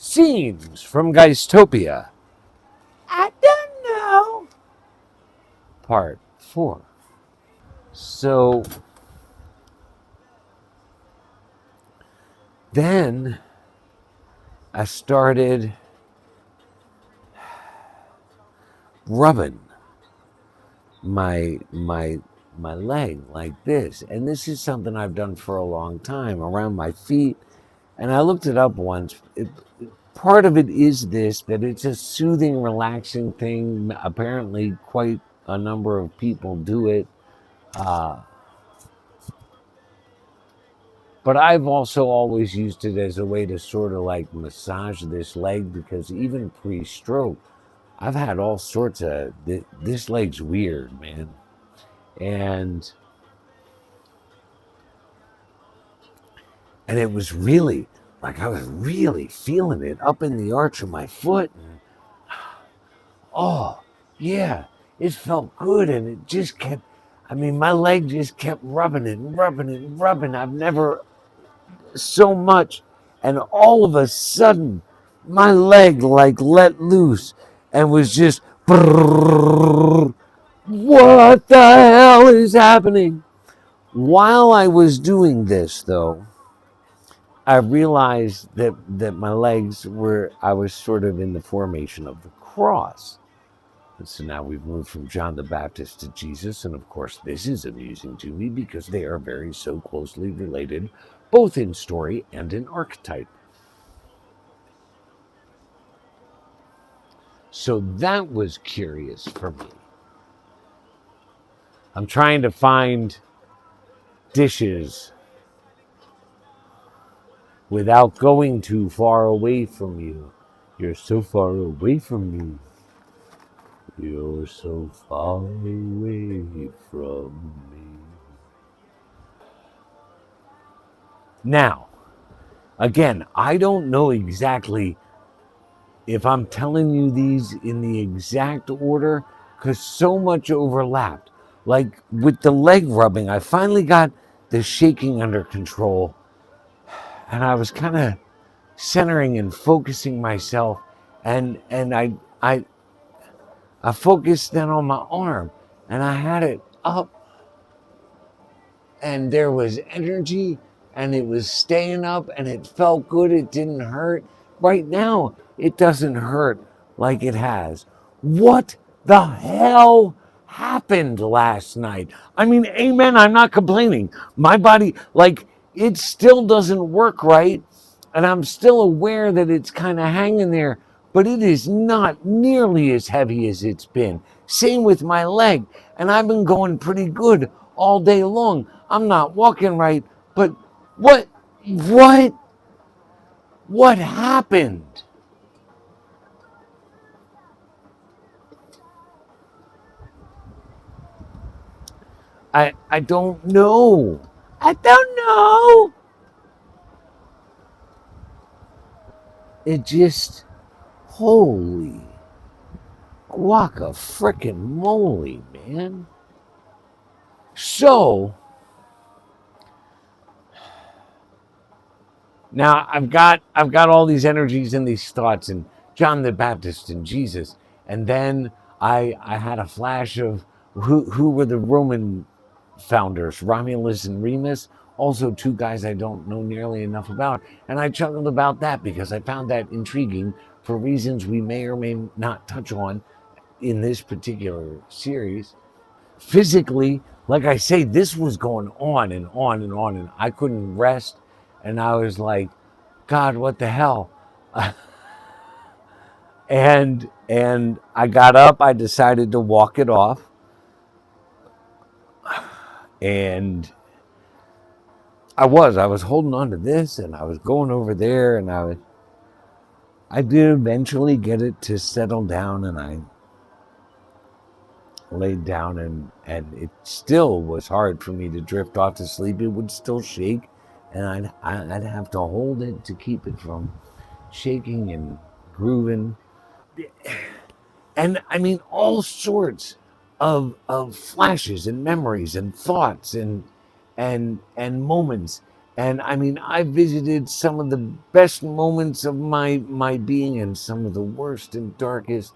Scenes from Geistopia. I don't know. Part 4. So then I started rubbing my leg like this. And this is something I've done for a long time around my feet. And I looked it up once. Part of it is this, that it's a soothing, relaxing thing. Apparently, quite a number of people do it. But I've also always used it as a way to sort of like massage this leg, because even pre-stroke, I've had all sorts of, this leg's weird, man. And it was really, like, I was really feeling it up in the arch of my foot. And, oh, yeah, it felt good. And it just kept, my leg just kept rubbing and rubbing and rubbing. I've never so much. And all of a sudden, my leg like let loose and was just, what the hell is happening? While I was doing this, though, I realized that my legs were, I was sort of in the formation of the cross. And so now we've moved from John the Baptist to Jesus. And of course, this is amusing to me because they are very so closely related, both in story and in archetype. So that was curious for me. I'm trying to find dishes without going too far away from you. You're so far away from me. You're so far away from me. Now, again, I don't know exactly if I'm telling you these in the exact order, because so much overlapped. Like with the leg rubbing, I finally got the shaking under control, and I was kind of centering and focusing myself, and I focused then on my arm, and I had it up, and there was energy, and it was staying up, and it felt good. It didn't hurt. Right now, it doesn't hurt like it has. What the hell happened last night? Amen. I'm not complaining. My body, like, it still doesn't work right. And I'm still aware that it's kind of hanging there, but it is not nearly as heavy as it's been. Same with my leg. And I've been going pretty good all day long. I'm not walking right, but what, what, what happened? I don't know. I don't know. It just, holy guaca frickin' moly, man. So now I've got all these energies and these thoughts and John the Baptist and Jesus, and then I had a flash of who were the Roman founders, Romulus and Remus, also two guys I don't know nearly enough about, and I chuckled about that because I found that intriguing for reasons we may or may not touch on in this particular series. Physically, like I say, this was going on and on and on, and I couldn't rest, and I was like, God, what the hell? And I got up, I decided to walk it off, and I was holding on to this, and I was going over there, and I did eventually get it to settle down, and I laid down, and it still was hard for me to drift off to sleep. It would still shake, and I'd have to hold it to keep it from shaking and grooving. And all sorts of flashes and memories and thoughts and moments. And I mean, I visited some of the best moments of my being and some of the worst and darkest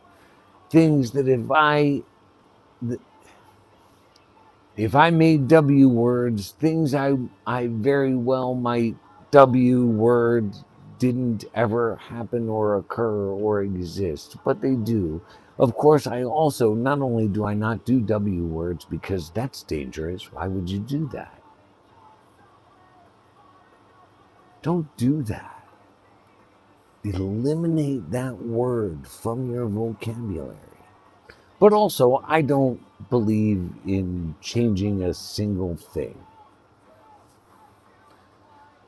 things that if I made W words, things I very well might W words didn't ever happen or occur or exist, but they do. Of course, I also, not only do I not do W words because that's dangerous, why would you do that? Don't do that. Eliminate that word from your vocabulary. But also, I don't believe in changing a single thing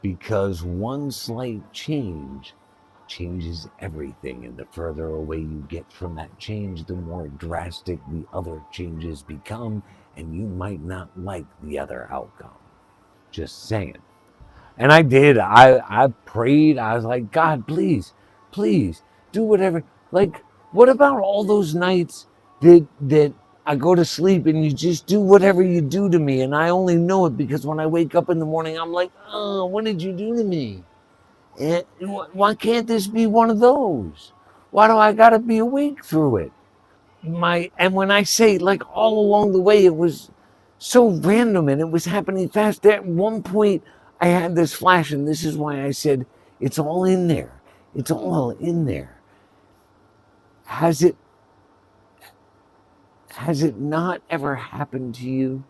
because one slight change changes everything. And the further away you get from that change, the more drastic the other changes become, and you might not like the other outcome. Just saying. And I did. I prayed. I was like, God, please, please do whatever. Like, what about all those nights that I go to sleep and you just do whatever you do to me, and I only know it because when I wake up in the morning, I'm like, oh, what did you do to me? And why can't this be one of those? Why do I gotta be awake through it? And when I say like all along the way, it was so random and it was happening fast. At one point, I had this flash, and this is why I said it's all in there. It's all in there. Has it has it not ever happened to you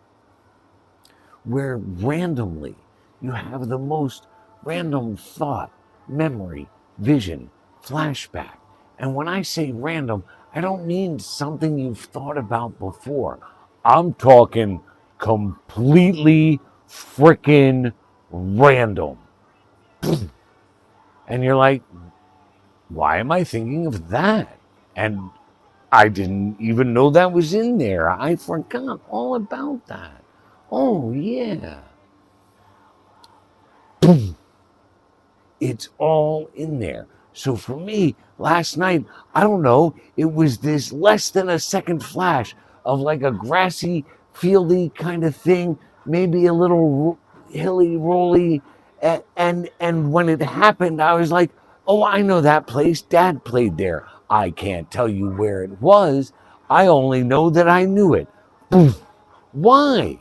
where randomly you have the most random thought, memory, vision, flashback? And when I say random, I don't mean something you've thought about before. I'm talking completely freaking random. And you're like, why am I thinking of that? And I didn't even know that was in there. I forgot all about that. Oh, yeah. It's all in there. So for me, last night, I don't know, it was this less than a second flash of like a grassy, fieldy kind of thing, maybe a little hilly, rolly. And when it happened, I was like, oh, I know that place. Dad played there. I can't tell you where it was. I only know that I knew it. Poof. Why?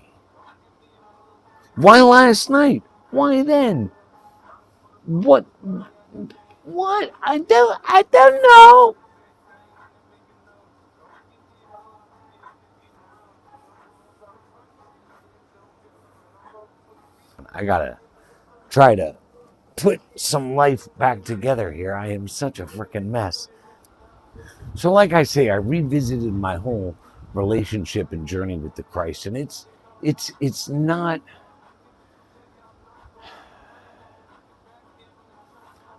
Why last night? Why then? What What? I don't know. I gotta try to put some life back together here. I am such a freaking mess. So, like I say, I revisited my whole relationship and journey with the Christ, and it's not.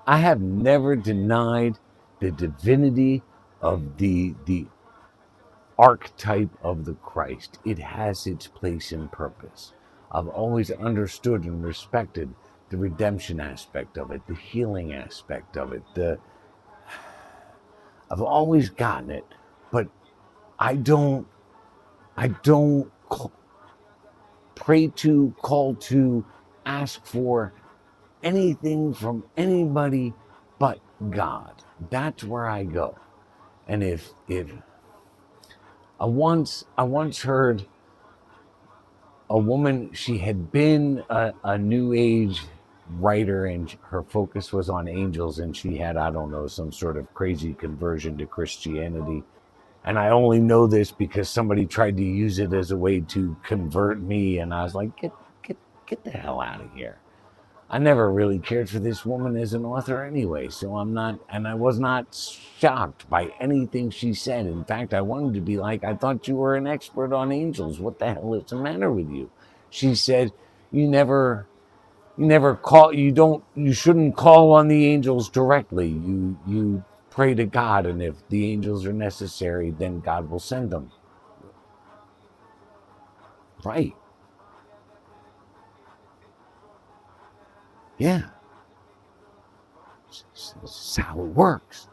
I have never denied the divinity of the archetype of the Christ. It has its place and purpose. I've always understood and respected the redemption aspect of it, the healing aspect of it. I've always gotten it, but I don't I don't pray to, call to, ask for anything from anybody but God. That's where I go. And if I once heard a woman, she had been a new age writer and her focus was on angels, and she had, I don't know, some sort of crazy conversion to Christianity. And I only know this because somebody tried to use it as a way to convert me, and I was like, get the hell out of here. I never really cared for this woman as an author anyway, so I'm not, and I was not shocked by anything she said. In fact, I wanted to be like, I thought you were an expert on angels. What the hell is the matter with you? She said, you never call, you shouldn't call on the angels directly. You pray to God, and if the angels are necessary, then God will send them. Right. Yeah. That's how it works.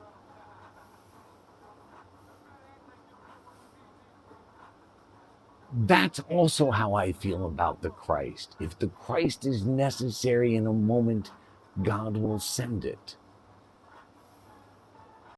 That's also how I feel about the Christ. If the Christ is necessary in a moment, God will send it.